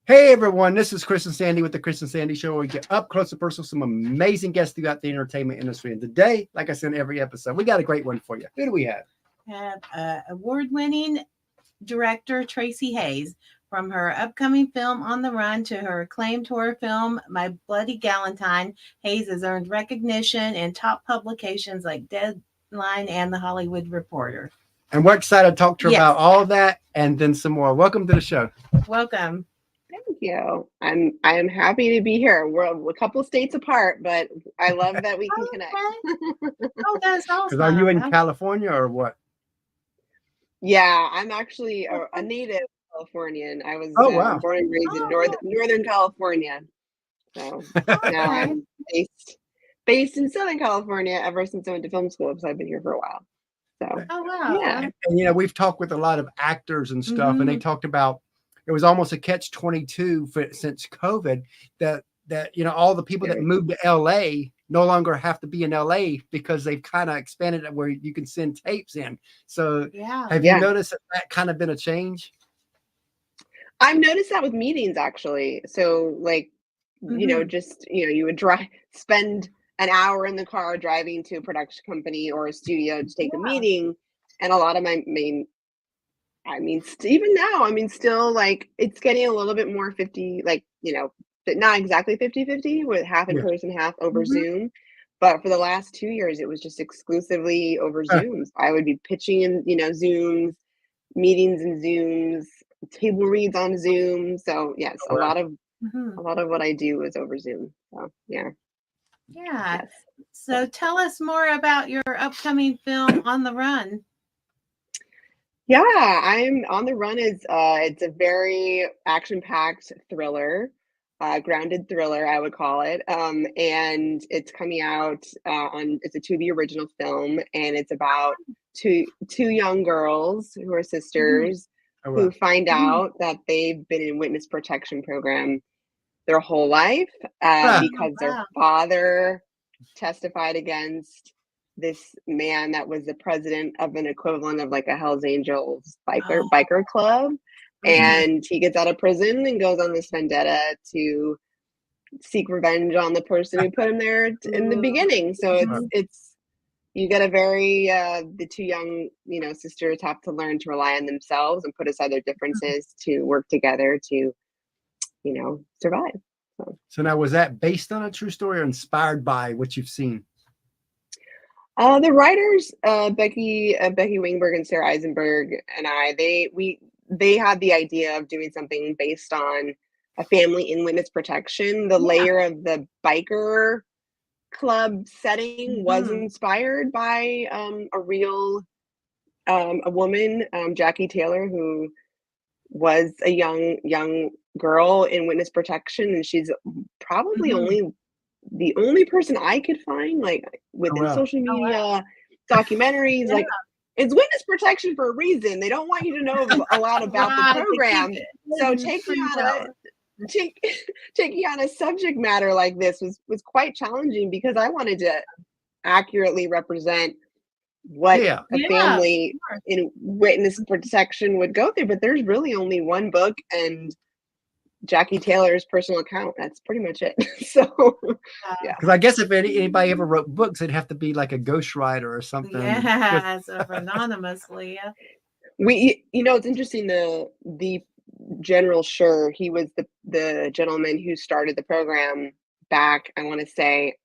Hey everyone, this is Chris and Sandy with the Chris and Sandy Show, where we get up close and personal with some amazing guests throughout the entertainment industry. And today, like I said in every episode, we got a great one for you. Who do we have? Have award-winning director Traci Hayes. From her upcoming film On the Run to her acclaimed horror film My Bloody Galentine, Hayes has earned recognition in top publications like Deadline and The Hollywood Reporter. And we're excited to talk to her Yes. about all of that and then some more. Welcome to the show. Welcome. Thank you. I am happy to be here. We're a couple states apart, but I love that we can connect. Oh, that's awesome. Are you in California or what? Yeah, I'm actually a native Californian. I was wow. born and raised in Northern California. So now I'm based in Southern California ever since I went to film school, because I've been here for a while. So wow. Yeah. And we've talked with a lot of actors and stuff, and they talked about it was almost a catch-22 since COVID that all the people that moved to LA no longer have to be in LA because they've kind of expanded it where you can send tapes in. So have you noticed that kind of been a change? I've noticed that with meetings, actually. So you would spend an hour in the car driving to a production company or a studio to take a meeting. And a lot of even now, still like it's getting a little bit more 50, but not exactly 50-50 with half in person, half over Zoom. But for the last 2 years, it was just exclusively over Zooms. I would be pitching in, Zooms, meetings in Zooms, table reads on Zoom. So yes, a lot of what I do is over Zoom. So yeah. Yeah. Yes. So tell us more about your upcoming film On the Run. Yeah, I'm On the Run is it's a very action-packed thriller, grounded thriller, I would call it. And it's coming out it's a Tubi original film, and it's about two young girls who are sisters who find out that they've been in witness protection program their whole life because their father testified against this man that was the president of an equivalent of like a Hells Angels biker club. And he gets out of prison and goes on this vendetta to seek revenge on the person who put him there in the beginning. So it's you get a very the two young sisters have to learn to rely on themselves and put aside their differences to work together to survive. So now, was that based on a true story or inspired by what you've seen? The writers, Becky Wingberg and Sarah Eisenberg and I, they had the idea of doing something based on a family in witness protection. The layer of the biker club setting was inspired by a real a woman, Jackie Taylor, who was a young girl in witness protection, and she's probably the only person I could find within social media documentaries. Like, it's witness protection for a reason. They don't want you to know a lot about the program. So taking on a subject matter like this was quite challenging, because I wanted to accurately represent what a family in witness protection would go through. But there's really only one book and Jackie Taylor's personal account. That's pretty much it. So because I guess if anybody ever wrote books, it'd have to be like a ghostwriter or something. Anonymously. It's interesting. The General Schur, he was the gentleman who started the program back, I want to say,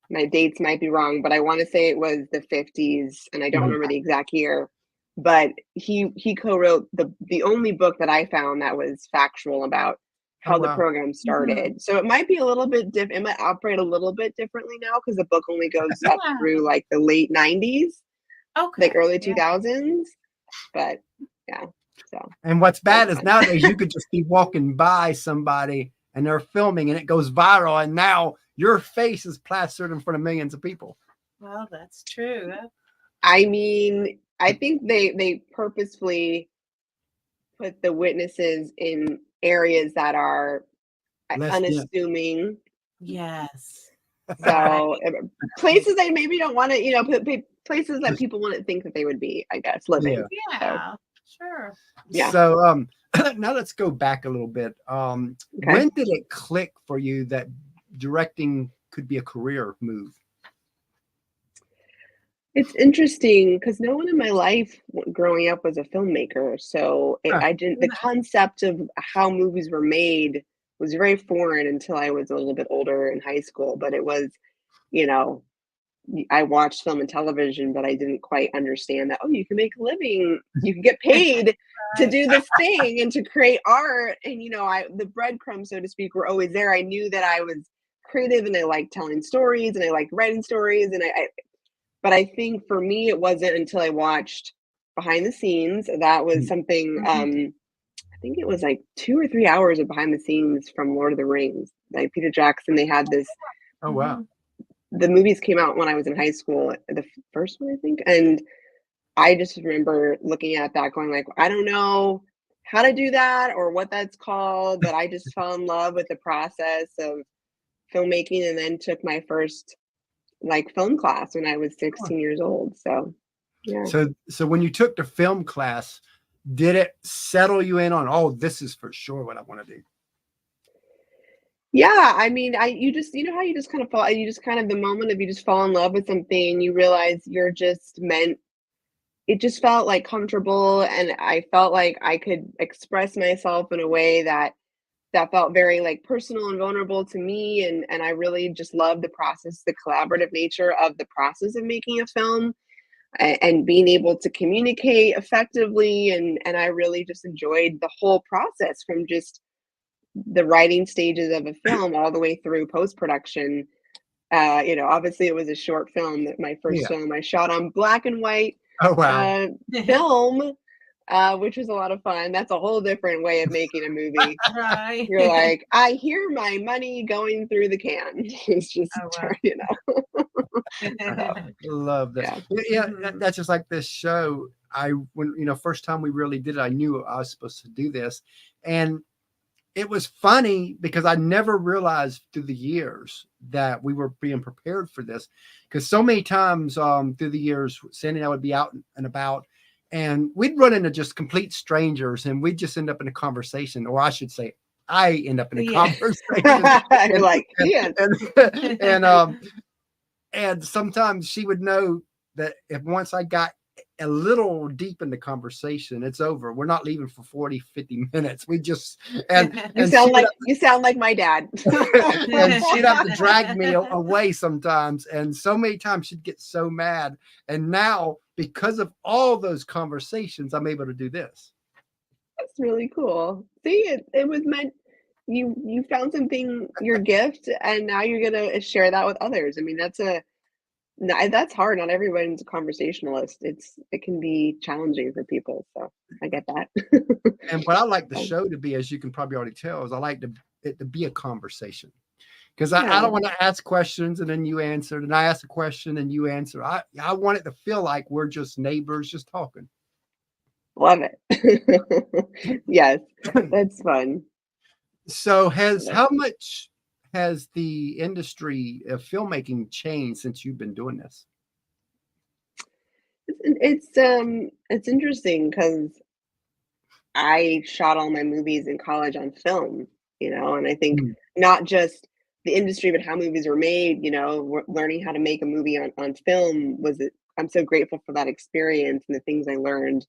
my dates might be wrong, but I want to say it was the 50s, and I don't remember the exact year. But he co-wrote the only book that I found that was factual about how the program started. So it might be a little bit different. It might operate a little bit differently now, because the book only goes up through like the late 90s, like early 2000s. But so. And what's bad is nowadays you could just be walking by somebody and they're filming and it goes viral, and now your face is plastered in front of millions of people. Well, that's true. I think they purposefully put the witnesses in areas that are unassuming. Yes. So places they maybe don't want to, places that people wouldn't think that they would be, I guess, living. Yeah. Sure. Yeah. So now let's go back a little bit. Okay. When did it click for you that directing could be a career move? It's interesting because no one in my life growing up was a filmmaker. So Huh. I didn't, the concept of how movies were made was very foreign until I was a little bit older in high school. But it was, you know, I watched film and television, but I didn't quite understand that, oh, you can make a living, you can get paid to do this thing and to create art. And, the breadcrumbs, so to speak, were always there. I knew that I was creative and I liked telling stories and I liked writing stories. But I think for me, it wasn't until I watched behind the scenes. That was something, I think it was like 2 or 3 hours of behind the scenes from Lord of the Rings. Like Peter Jackson, they had this. Oh, wow. The movies came out when I was in high school, the first one, I think. And I just remember looking at that going like, I don't know how to do that or what that's called, but I just fell in love with the process of filmmaking and then took my first film class when I was 16 years old. So, yeah. So when you took the film class, did it settle you in on, oh, this is for sure what I want to do? Yeah, I mean, you just, how you just kind of fall, you just kind of the moment of you just fall in love with something and you realize you're just meant, it just felt like comfortable and I felt like I could express myself in a way that felt very like personal and vulnerable to me. And I really just loved the process, the collaborative nature of the process of making a film and being able to communicate effectively. And I really just enjoyed the whole process from just the writing stages of a film all the way through post-production. Obviously it was a short film, that my first film I shot on black and white film, which was a lot of fun. That's a whole different way of making a movie. Right. You're like, I hear my money going through the can. It's just, Love that. Yeah, that's just like this show. When first time we really did it, I knew I was supposed to do this, and it was funny because I never realized through the years that we were being prepared for this. Because so many times through the years, Sandy and I would be out and about, and we'd run into just complete strangers, and we'd just end up in a conversation, or I should say, I end up in a conversation. And sometimes she would know that if once I got a little deep in the conversation, it's over. We're not leaving for 40, 50 minutes. We just, you sound like my dad. And she'd have to drag me away sometimes. And so many times she'd get so mad. And now, because of all those conversations, I'm able to do this. That's really cool. See, it was meant, you found something, your gift, and now you're going to share that with others. I mean, that's hard. Not everyone's a conversationalist. It can be challenging for people. So I get that. And what I like the show to be, as you can probably already tell, is I like it to be a conversation. Because I don't want to ask questions and then you answer, and I ask a question and you answer. I want it to feel like we're just neighbors just talking. Love it. Yes, that's fun. So how much has the industry of filmmaking changed since you've been doing this? It's interesting because I shot all my movies in college on film, and I think not just the industry, but how movies were made, learning how to make a movie on film I'm so grateful for that experience and the things I learned.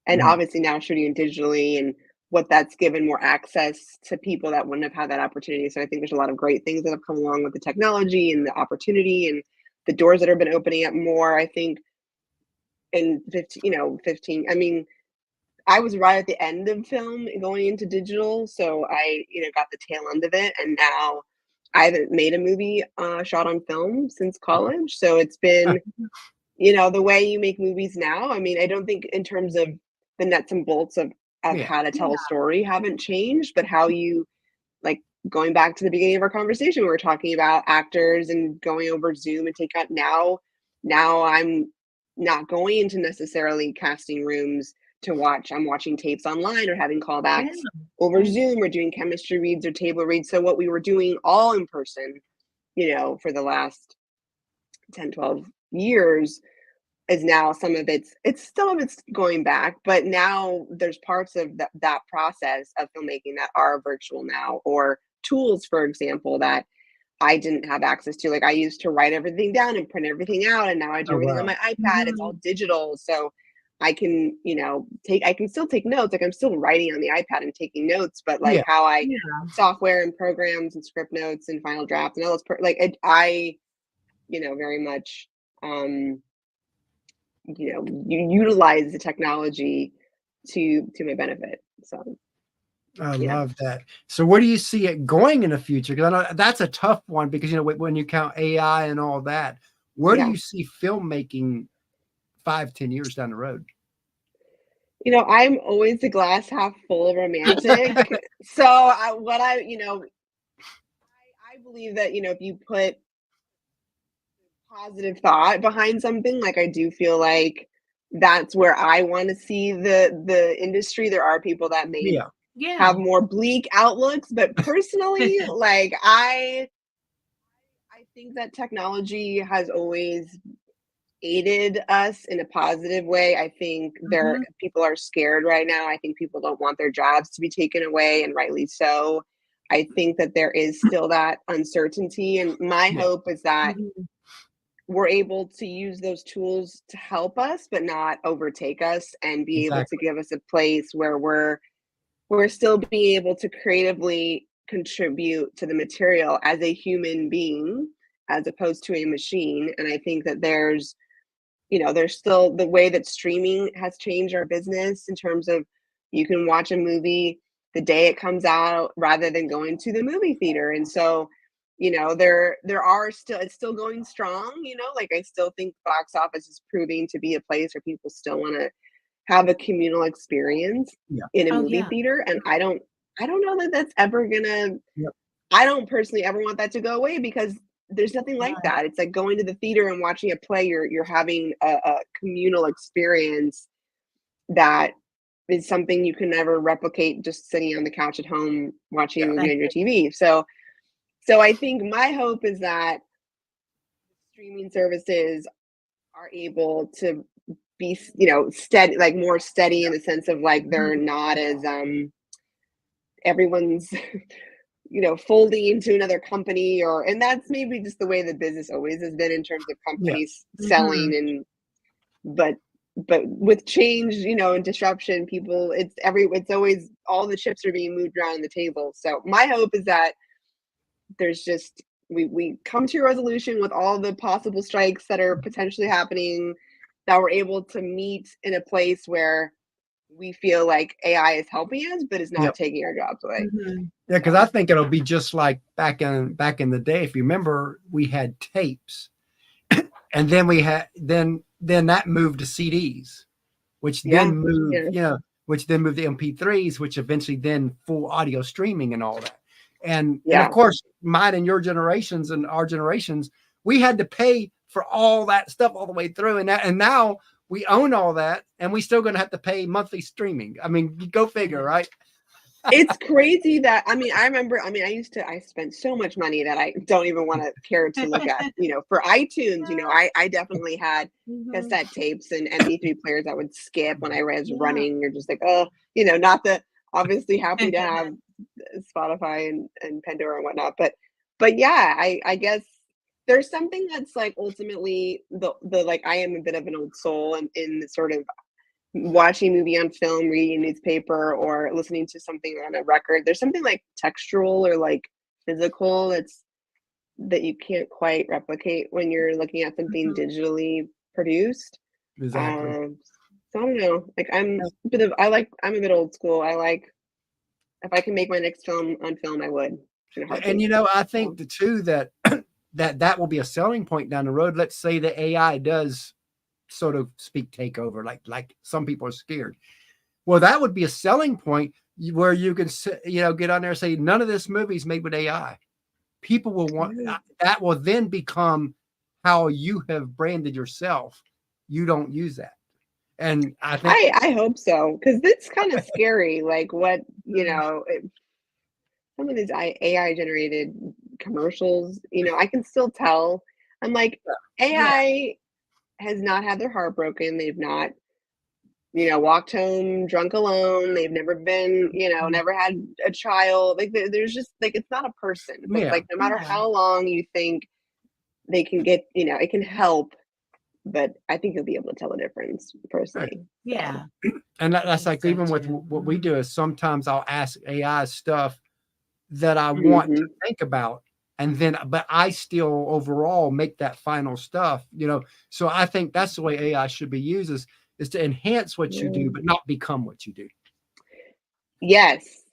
And obviously now shooting digitally and what that's given more access to people that wouldn't have had that opportunity. So I think there's a lot of great things that have come along with the technology and the opportunity and the doors that have been opening up more. I think in 15, I mean, I was right at the end of film going into digital. So I, got the tail end of it. And now I haven't made a movie shot on film since college. So it's been, the way you make movies now. I mean, I don't think in terms of the nuts and bolts of how to tell a story haven't changed, but how you, like, going back to the beginning of our conversation, we were talking about actors and going over Zoom and take out now I'm not going into necessarily casting rooms to watch. I'm watching tapes online or having callbacks over Zoom or doing chemistry reads or table reads. So what we were doing all in person, for the last 10, 12 years, is now some of it's going back, but now there's parts of that process of filmmaking that are virtual now, or tools, for example, that I didn't have access to. Like I used to write everything down and print everything out, and now I do Oh, everything on wow. my iPad. It's all digital, so I can, I can still take notes. Like I'm still writing on the iPad and taking notes, but like Yeah. how I Yeah. software and programs and script notes and final drafts and all those, very much, you utilize the technology to my benefit. So I yeah. love that. So where do you see it going in the future? Because I know that's a tough one because, when you count AI and all that, where do Yeah. you see filmmaking 5-10 years down the road? I'm always the glass half full romantic. So I believe that, if you put positive thought behind something, like I do feel like that's where I want to see the industry. There are people that may Yeah. Yeah. have more bleak outlooks, but personally, like I think that technology has always aided us in a positive way. I think people are scared right now. I think people don't want their jobs to be taken away, and rightly so. I think that there is still that uncertainty, and my Yeah. hope is that Mhm. we're able to use those tools to help us, but not overtake us, and be able to Exactly. give us a place where we're still being able to creatively contribute to the material as a human being, as opposed to a machine. And I think that there's still the way that streaming has changed our business, in terms of you can watch a movie the day it comes out rather than going to the movie theater. And so, there are still it's still going strong, like I still think box office is proving to be a place where people still want to have a communal experience Yeah. in a Oh, movie yeah. theater. And I don't know that that's ever gonna Yep. I don't personally ever want that to go away, because there's nothing like Right. that. It's like going to the theater and watching a play. You're having a communal experience that is something you can never replicate just sitting on the couch at home watching a Yeah. movie on your TV. So I think my hope is that streaming services are able to be, steady, like more steady, in the sense of like they're Mhm. not as everyone's folding into another company, and that's maybe just the way the business always has been, in terms of Yeah. companies Mhm. selling. But with change, and disruption, it's always, all the chips are being moved around the table. So my hope is that there's just we come to a resolution with all the possible strikes that are potentially happening, that we're able to meet in a place where we feel like AI is helping us, but is not Yep. taking our jobs away. Mhm. Yeah, because So I think it'll be just like back in the day. If you remember, we had tapes, and then we had then that moved to CDs, which yeah, then moved, yeah, which then moved to MP3s, which eventually then full audio streaming and all that. And of yeah. course, mine and your generations and our generations, we had to pay for all that stuff all the way through, and now we own all that, and we still going to have to pay monthly streaming. I mean, go figure, right? It's crazy that, I remember, I spent so much money that I don't even want to care to look at, for iTunes. I definitely had Mhm. cassette tapes and MP3 players that would skip when I was Yeah. running. You're just like, oh, not the obviously happy to have Spotify and Pandora and whatnot. But yeah, I guess there's something that's like, ultimately, the like, I am a bit of an old soul in the sort of watching a movie on film, reading a newspaper, or listening to something on a record. There's something like textural or like physical that you can't quite replicate when you're looking at something Mhm. digitally produced. Exactly. Um, so I don't know. Like I'm a bit old school. I like, if I can make my next film on film, I would, in a And heartbeat. I think So the two that that will be a selling point down the road. Let's say the AI does, so to speak, take over, like some people are scared. Well, that would be a selling point where you can get on there and say none of this movie is made with AI. People will want that, will then become how you have branded yourself. You don't use that, and I think I hope so, because it's kind of scary. Like what, Mhm. some of these AI generated commercials, I can still tell. I'm like, yeah, AI has not had their heart broken. They've not, walked home drunk alone. They've never been, never had a child. Like there's just like, it's not a person. But Yeah. like, no matter how long you think they can get, it can help. But I think you'll be able to tell the difference personally. Yeah. And that's like, So even with true. what we do, is sometimes I'll ask AI stuff that I want to think about. And then, but I still overall make that final stuff, So I think that's the way AI should be used, is to enhance what you do, but not become what you do. Yes.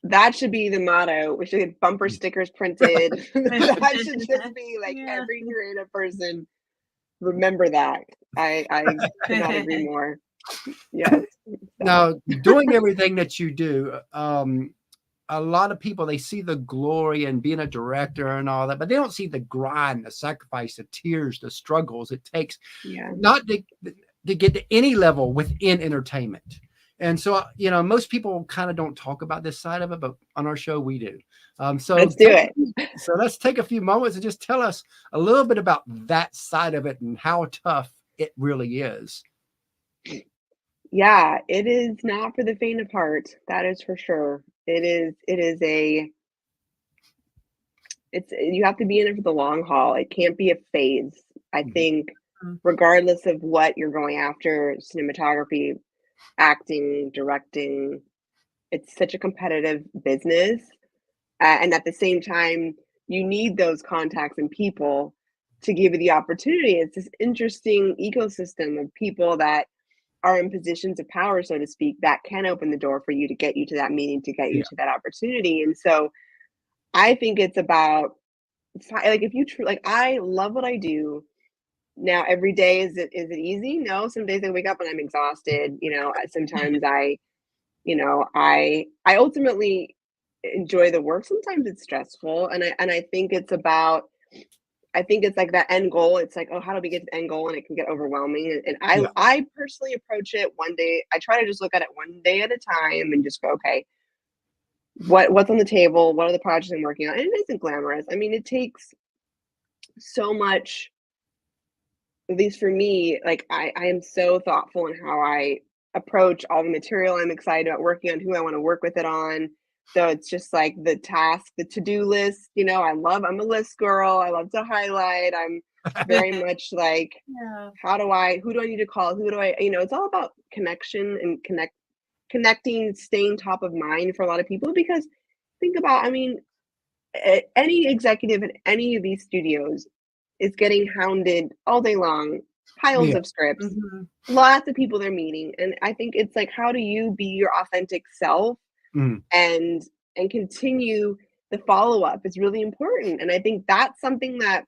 That should be the motto. We should get bumper stickers printed. That should just be like every creative person. Remember that. I could not agree more. Yes. Now, doing everything that you do, a lot of people, they see the glory in being a director and all that, but they don't see the grind, the sacrifice, the tears, the struggles it takes not to get to any level within entertainment. And so, most people kind of don't talk about this side of it, but on our show we do. So let's do it. So let's take a few moments and just tell us a little bit about that side of it and how tough it really is. Yeah, it is not for the faint of heart. That is for sure. You have to be in it for the long haul. It can't be a phase. I think regardless of what you're going after, cinematography, acting, directing, it's such a competitive business. And at the same time, you need those contacts and people to give you the opportunity. It's this interesting ecosystem of people that are in positions of power, so to speak, that can open the door for you to get you to that meeting, to get you to that opportunity. And so I think it's about, like, if you like, I love what I do. Now, every day, is it easy? No, some days I wake up and I'm exhausted. Sometimes I ultimately enjoy the work. Sometimes it's stressful, and I think it's about, I think it's like that end goal. It's like, oh, how do we get to the end goal? And it can get overwhelming. And I personally approach it one day. I try to just look at it one day at a time and just go, okay, what's on the table? What are the projects I'm working on? And it isn't glamorous. I mean, it takes so much, at least for me, like I am so thoughtful in how I approach all the material I'm excited about working on, who I want to work with it on. So it's just like the task, the to-do list, I'm a list girl. I love to highlight. I'm very much like, who do I need to call? Who do I, it's all about connection and connecting, staying top of mind for a lot of people. Because think about, I mean, any executive in any of these studios is getting hounded all day long, piles of scripts, lots of people they're meeting. And I think it's like, how do you be your authentic self and continue the follow-up is really important. And I think that's something that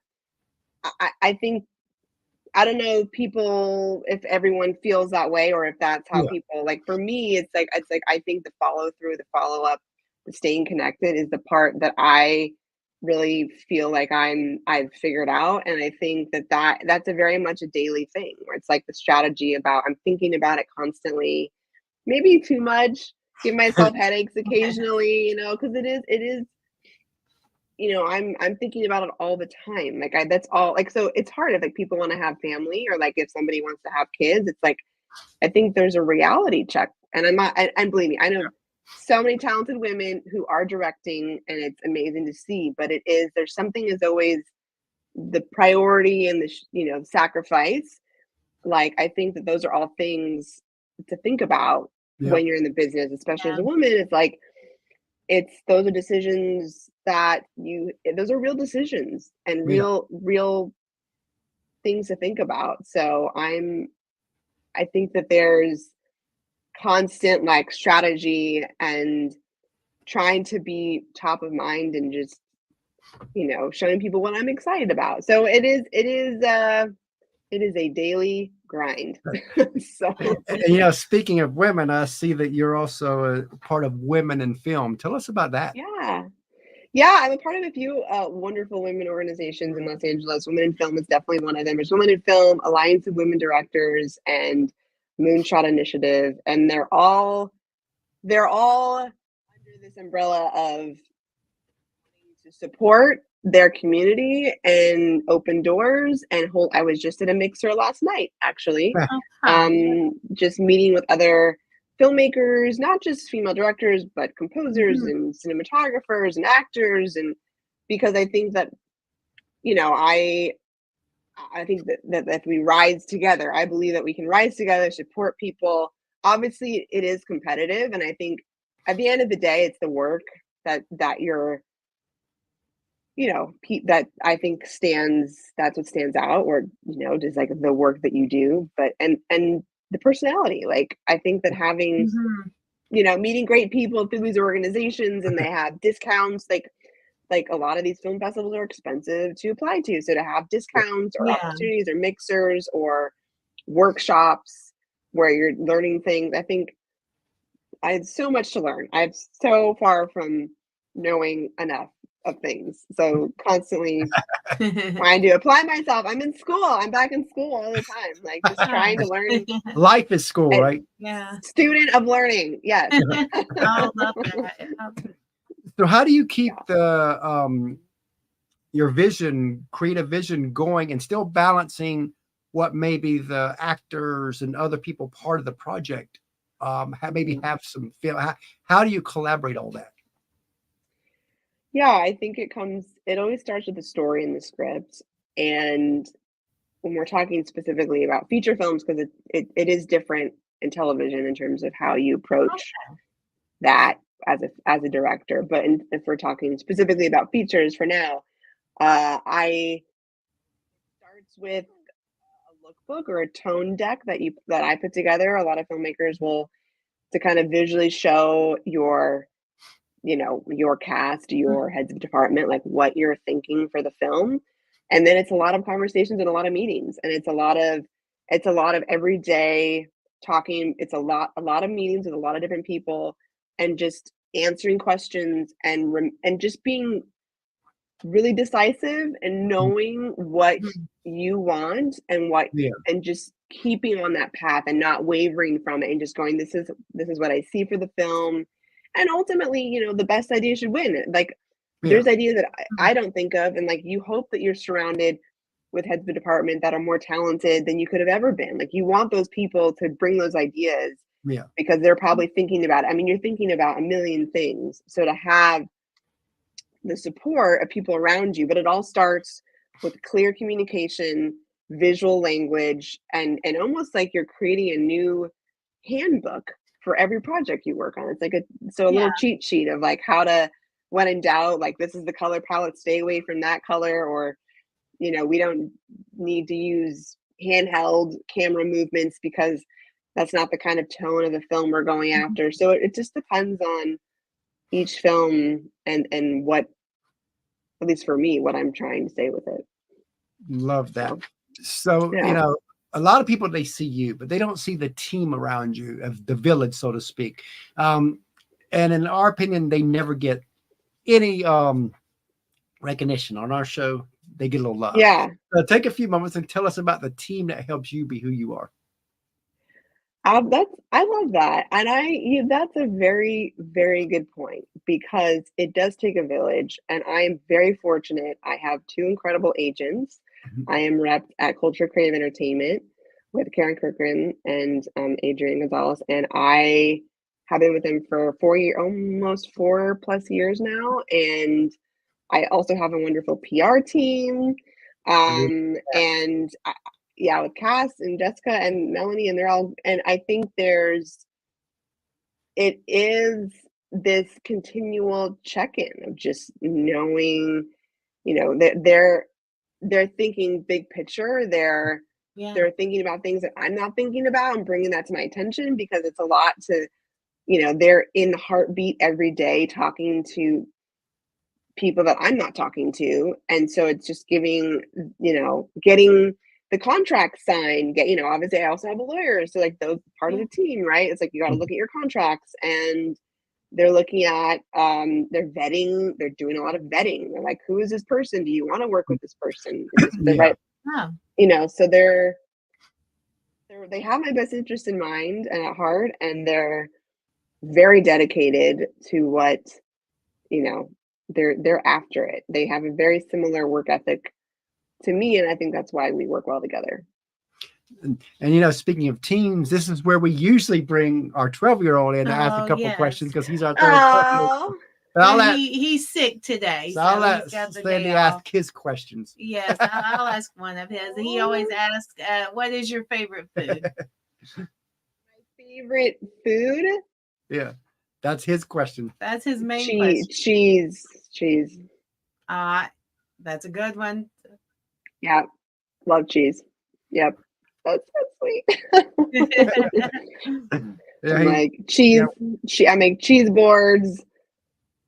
I think, I don't know if everyone feels that way, or if that's how people, like, for me, it's like I think the follow-through, the follow-up, the staying connected is the part that I really feel like I've figured out. And I think that's a very much a daily thing, where it's like the strategy about, I'm thinking about it constantly, maybe too much, give myself headaches occasionally, because it is, I'm thinking about it all the time. Like that's all, like, so it's hard if like people want to have family, or like if somebody wants to have kids, it's like, I think there's a reality check. And I'm not, and believe me, I know so many talented women who are directing, and it's amazing to see, but there's something is always the priority and the, sacrifice. Like, I think that those are all things to think about when you're in the business, especially as a woman. It's like, those are decisions that those are real decisions and real things to think about. So I think that there's constant like strategy and trying to be top of mind and just, showing people what I'm excited about. So it is a daily grind. So, and, speaking of women, I see that you're also a part of Women in Film. Tell us about that. Yeah, I'm a part of a few wonderful women organizations in Los Angeles. Women in Film is definitely one of them. There's Women in Film, Alliance of Women Directors, and Moonshot Initiative, and they're all under this umbrella of to support their community and open doors and hold. I was just at a mixer last night, actually, just meeting with other filmmakers, not just female directors, but composers and cinematographers and actors. And because I think that, you know, I think that if we rise together, I believe that we can rise together, support people. Obviously, it is competitive, and I think at the end of the day, it's the work that you're, you know, that I think that's what stands out, or, you know, just like the work that you do, but and the personality. Like, I think that having, you know, meeting great people through these organizations, and they have discounts, like a lot of these film festivals are expensive to apply to. So to have discounts or opportunities or mixers or workshops where you're learning things, I think I had so much to learn. I'm so far from knowing enough of things. So constantly trying to apply myself. I'm in school. I'm back in school all the time. Like, just trying to learn. Life is school, right? Yeah. Student of learning. Yes. I love that. So how do you keep the your vision, creative vision going, and still balancing what maybe the actors and other people part of the project have some feel? How do you collaborate all that? Yeah, I think it always starts with the story and the script. And when we're talking specifically about feature films, because it is different in television in terms of how you approach that as a director. But if we're talking specifically about features for now, it starts with a lookbook or a tone deck that I put together. A lot of filmmakers will, to kind of visually show your, you know, your cast, your heads of department, like what you're thinking for the film. And then it's a lot of conversations and a lot of meetings, and it's a lot of everyday talking. It's a lot of meetings with a lot of different people, and just answering questions and just being really decisive and knowing what you want and and just keeping on that path and not wavering from it, and just going, this is what I see for the film. And ultimately, you know, the best idea should win. Like, there's ideas that I don't think of, and like, you hope that you're surrounded with heads of the department that are more talented than you could have ever been. Like, you want those people to bring those ideas, because they're probably thinking about it. I mean, you're thinking about a million things. So to have the support of people around you, but it all starts with clear communication, visual language, and almost like you're creating a new handbook for every project you work on. It's like a little cheat sheet of like how to, when in doubt, like, this is the color palette, stay away from that color, or, you know, we don't need to use handheld camera movements because that's not the kind of tone of the film we're going after. So it just depends on each film and what, at least for me, what I'm trying to say with it. Love that. So Yeah. you know, a lot of people, they see you, but they don't see the team around you, of the village, so to speak. And in our opinion, they never get any recognition on our show. They get a little love. Yeah. Take a few moments and tell us about the team that helps you be who you are. I love that. And that's a very, very good point, because it does take a village. And I am very fortunate. I have two incredible agents. I am repped at Culture Creative Entertainment with Karen Kirkran and Adrian Gonzalez. And I have been with them for almost 4+ years now. And I also have a wonderful PR team. With Cass and Jessica and Melanie, and I think it is this continual check-in of just knowing, you know, that they're thinking big picture. They're thinking about things that I'm not thinking about, and bringing that to my attention, because it's a lot to, you know, they're in the heartbeat every day talking to people that I'm not talking to. And so it's just getting the contract signed, obviously I also have a lawyer. So like, those part of the team, right? It's like, you got to look at your contracts, and they're looking at, they're vetting, they're doing a lot of vetting. They're like, who is this person? Do you want to work with this person? Is this the right, so they have my best interest in mind and at heart, and they're very dedicated to what they're after it. They have a very similar work ethic to me, and I think that's why we work well together. And speaking of teams, this is where we usually bring our 12-year-old in to ask a couple questions because he's our third cousin. He's sick today, so I'll let he's got the Sandy day ask off. his questions. Yes, I'll ask one of his. He always asks, "What is your favorite food?" My favorite food? Yeah, that's his question. That's his main question. Cheese. That's a good one. Yeah, love cheese. Yep, that's so sweet. I'm like cheese. I make cheese boards.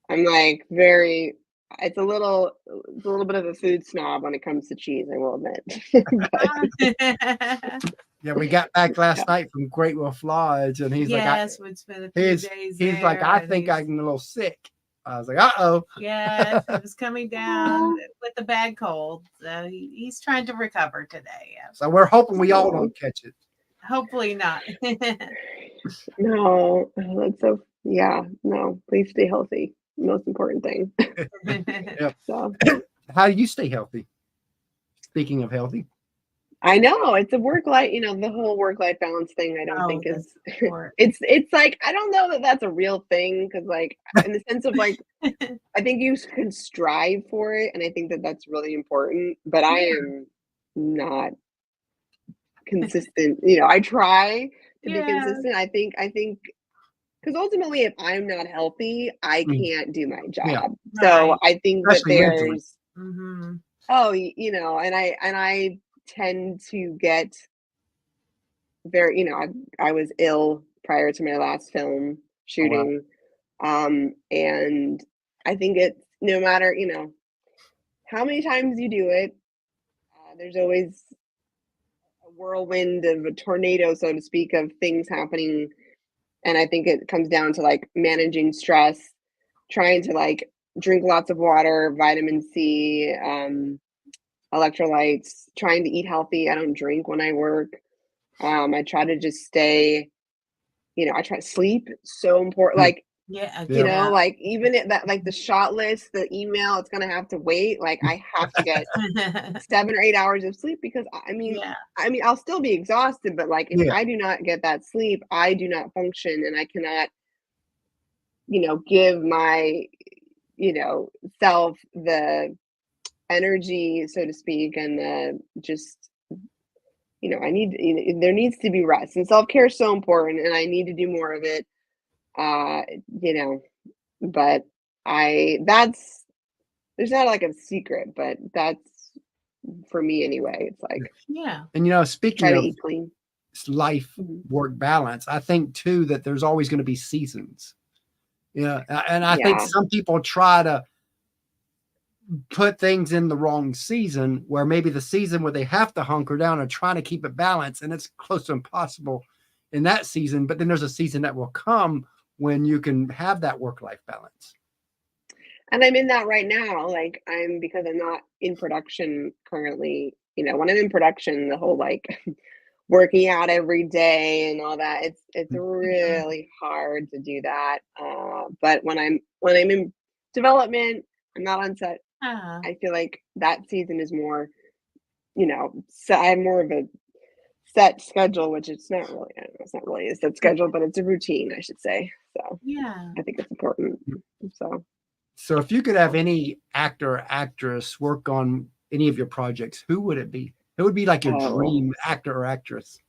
I'm like it's a little bit of a food snob when it comes to cheese, I will admit. Yeah, we got back last night from Great Wolf Lodge, and he's like, we spent a few days he's like, I think I'm a little sick. I was like, uh-oh. Yes, it was coming down with a bad cold. So he's trying to recover today. Yeah. So we're hoping we all don't catch it. Hopefully not. No, that's so, no, please stay healthy. Most important thing. Yep. So, how do you stay healthy? Speaking of healthy. I know it's a work life, the whole work life balance thing. I don't think is it's like I don't know that that's a real thing because like in the sense of like I think you can strive for it and I think that that's really important. But I am not consistent. I try to be consistent. I think because ultimately, if I'm not healthy, I can't do my job. Yeah. So I think especially that there's and I tend to get very, I was ill prior to my last film shooting. Oh, wow. And I think it's no matter, how many times you do it, there's always a whirlwind of a tornado, so to speak, of things happening. And I think it comes down to like managing stress, trying to like drink lots of water, vitamin C, electrolytes, trying to eat healthy. I don't drink when I work. I try to just stay, I try to sleep. So important. Like, like even that, like the shot list, the email, it's going to have to wait. Like I have to get 7 or 8 hours of sleep because I'll still be exhausted, but like, if I do not get that sleep, I do not function and I cannot, give my, self the energy, so to speak, and just there needs to be rest, and self-care is so important and I need to do more of it, but there's not like a secret, but that's for me anyway. It's like and speaking of life work balance, I think too that there's always going to be seasons, and I think some people try to put things in the wrong season where maybe the season where they have to hunker down and trying to keep it balanced, and it's close to impossible in that season. But then there's a season that will come when you can have that work-life balance. And I'm in that right now. Like because I'm not in production currently, when I'm in production, the whole like working out every day and all that, it's really hard to do that. But when I'm in development, I'm not on set. I feel like that season is more, so I have more of a set schedule, which it's not really, it's not really a set schedule, but it's a routine, I should say. So I think it's important. So if you could have any actor or actress work on any of your projects, who would it be? It would be like your dream actor or actress.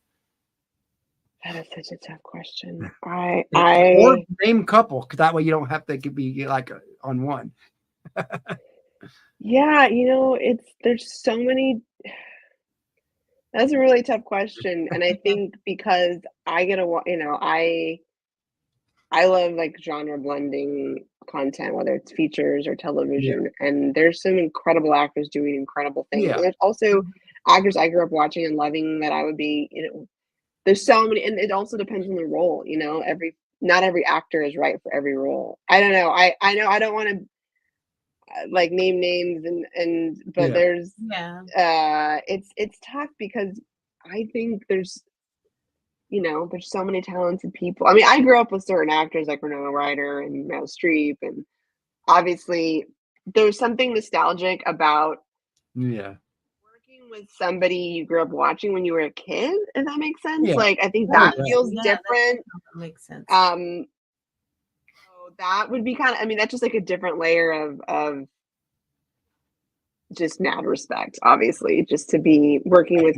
That is such a tough question. Or name couple, because that way you don't have to be like on one. Yeah, there's so many. That's a really tough question, and I think because I get I love like genre blending content, whether it's features or television, and there's some incredible actors doing incredible things. And there's also actors I grew up watching and loving that I would be, there's so many, and it also depends on the role, not every actor is right for every role. I don't know. I know I don't want to like name names but there's it's tough because I think there's so many talented people. I mean, I grew up with certain actors like Winona Ryder and Meryl Streep, and obviously there's something nostalgic about Yeah. working with somebody you grew up watching when you were a kid, if that makes sense. Yeah. Like, I think Yeah, that feels different. that makes sense. So that would be kind of, I mean, that's just like a different layer of just mad respect, obviously, just to be working with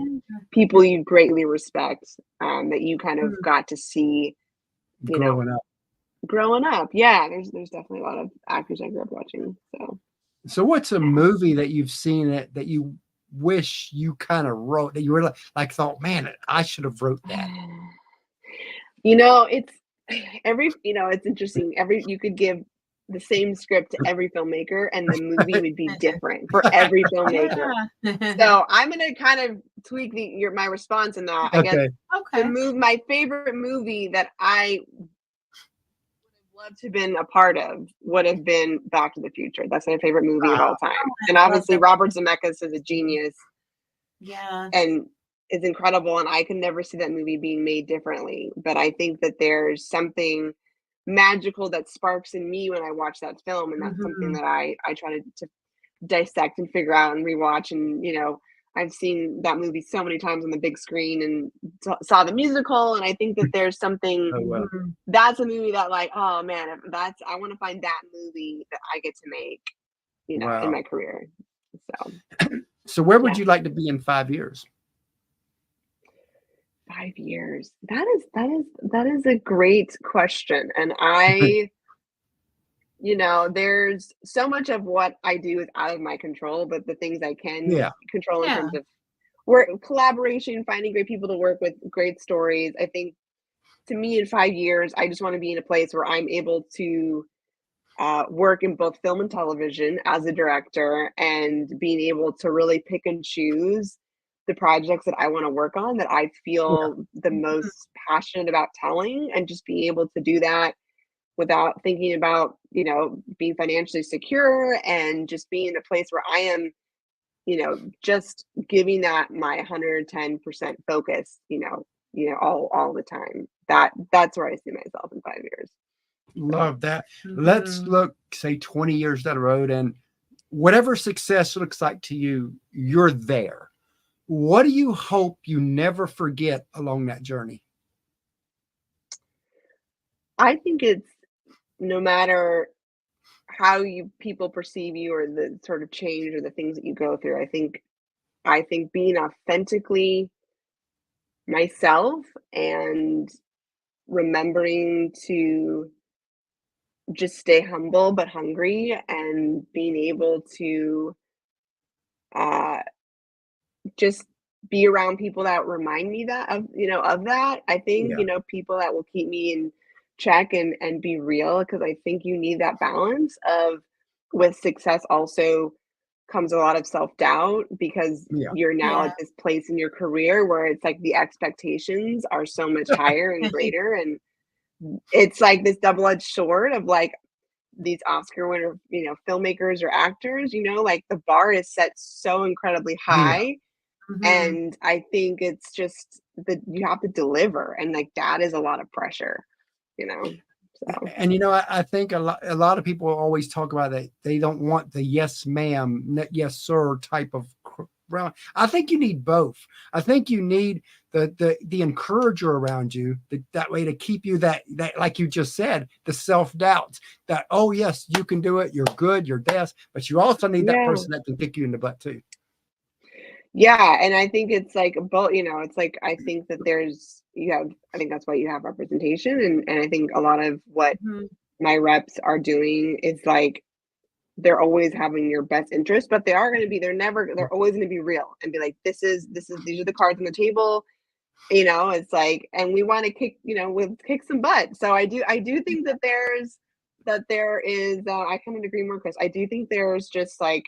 people you greatly respect, that you kind of got to see, you know, growing up. Yeah, there's definitely a lot of actors I grew up watching. So what's a movie that you've seen that you wish you kind of wrote, that you were like thought, man, I should have wrote that? You know, it's it's interesting. You could give the same script to every filmmaker and the movie would be different for every filmmaker. So I'm gonna kind of tweak my response in that. I guess my favorite movie that I would have loved to have been a part of would have been Back to the Future. That's my favorite movie of all time. And obviously Robert Zemeckis is a genius. Yeah. And is incredible, and I could never see that movie being made differently. But I think that there's something magical that sparks in me when I watch that film, and that's something that I try to dissect and figure out and rewatch. And I've seen that movie so many times on the big screen and saw the musical, and I think that there's something that's a movie that, like, oh man, I want to find that movie that I get to make, in my career. So where would you like to be in 5 years? 5 years. That is a great question. And there's so much of what I do is out of my control, but the things I can control in terms of work, collaboration, finding great people to work with, great stories. I think, to me, in 5 years, I just want to be in a place where I'm able to work in both film and television as a director, and being able to really pick and choose the projects that I want to work on, that I feel the most passionate about telling, and just being able to do that without thinking about, being financially secure, and just being in a place where I am, just giving that my 110% focus, all the time. That's where I see myself in 5 years. Love that. Let's look, say, 20 years down the road, and whatever success looks like to you, you're there. What do you hope you never forget along that journey? I think it's, no matter how people perceive you, or the sort of change or the things that you go through, I think being authentically myself and remembering to just stay humble but hungry, and being able to just be around people that remind me of that. I think, people that will keep me in check and be real, because I think you need that balance of, with success also comes a lot of self-doubt, because you're now at this place in your career where it's like the expectations are so much higher and greater, and it's like this double-edged sword of, like, these Oscar winner, filmmakers or actors, like the bar is set so incredibly high. And I think it's just that you have to deliver, and like that is a lot of pressure, So. And I think a lot of people always talk about that they don't want the yes ma'am, yes sir type of. I think you need both. I think you need the encourager around you, that way to keep you that like you just said, the self-doubt that, oh yes, you can do it, you're good, you're best, but you also need that person that can kick you in the butt too. Yeah, and I think it's like both, it's like, I think that I think that's why you have representation, and I think a lot of what my reps are doing is like, they're always having your best interest, but they're always going to be real and be like, these are the cards on the table. It's like, and we want to we'll kick some butt. So I do think that there is, I couldn't agree more, Chris. I do think there's just like,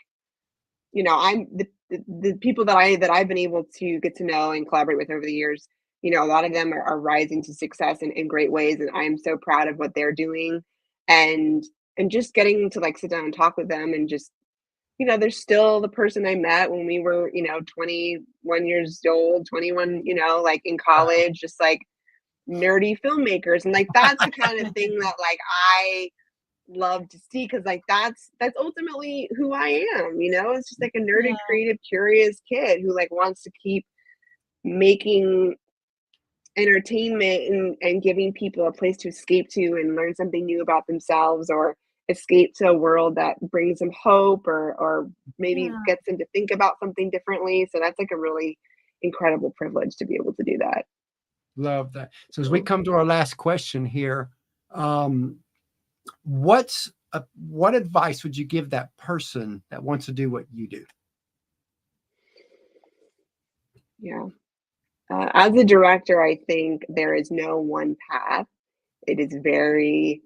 I'm the people that I've been able to get to know and collaborate with over the years, a lot of them are rising to success in great ways. And I'm so proud of what they're doing, and just getting to like sit down and talk with them, and just, there's still the person I met when we were, 21 years old, 21, like in college, just like nerdy filmmakers. And like, that's the kind of thing that like, I love to see, because like that's ultimately who I am, you know. It's just like a nerdy, creative, curious kid who like wants to keep making entertainment and giving people a place to escape to and learn something new about themselves, or escape to a world that brings them hope, or maybe gets them to think about something differently. So that's like a really incredible privilege to be able to do that. Love that. So as we come to our last question here, what advice would you give that person that wants to do what you do? Yeah. As a director, I think there is no one path. It is very,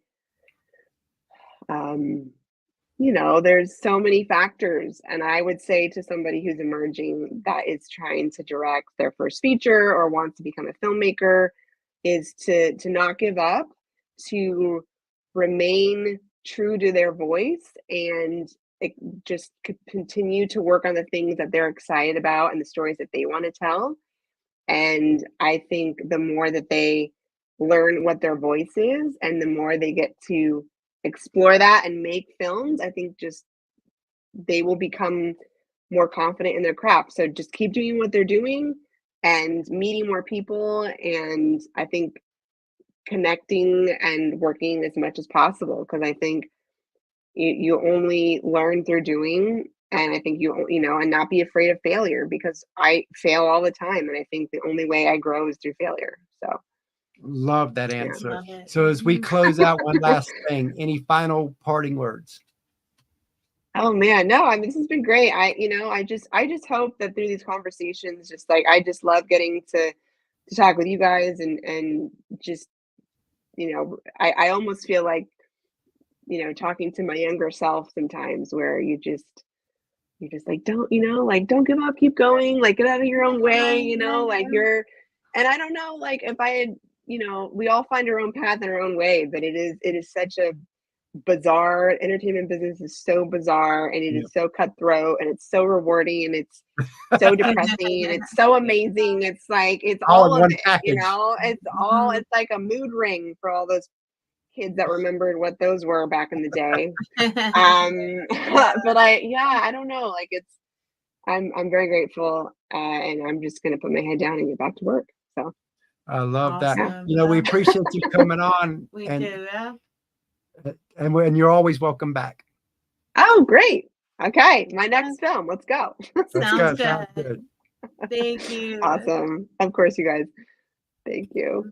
there's so many factors. And I would say to somebody who's emerging that is trying to direct their first feature or wants to become a filmmaker, is to not give up, to remain true to their voice, and just continue to work on the things that they're excited about and the stories that they want to tell. And I think the more that they learn what their voice is and the more they get to explore that and make films, I think just they will become more confident in their craft. So just keep doing what they're doing and meeting more people. And I think connecting and working as much as possible, because I think you only learn through doing. And I think and not be afraid of failure, because I fail all the time. And I think the only way I grow is through failure. So love that answer. Love it. So as we close out, one last thing, any final parting words? Oh man, no, I mean, this has been great. I just hope that through these conversations, just like, I just love getting to talk with you guys, and just, I almost feel like, talking to my younger self sometimes, where you're just like, don't give up, keep going, like, get out of your own way, like and I don't know, like, if I had, we all find our own path and our own way, but it is such a bizarre, entertainment business is so bizarre, and it is so cutthroat, and it's so rewarding, and it's so depressing, and it's so amazing. It's like, it's all of it, package. It's like a mood ring for all those kids that remembered what those were back in the day. But I don't know, like, I'm very grateful, and I'm just gonna put my head down and get back to work. So I love that. Awesome. We appreciate you coming on. We do, yeah. And you're always welcome back. Oh, great. Okay, my next film. Let's go. Sounds good. Thank you. Awesome. Of course, you guys. Thank you.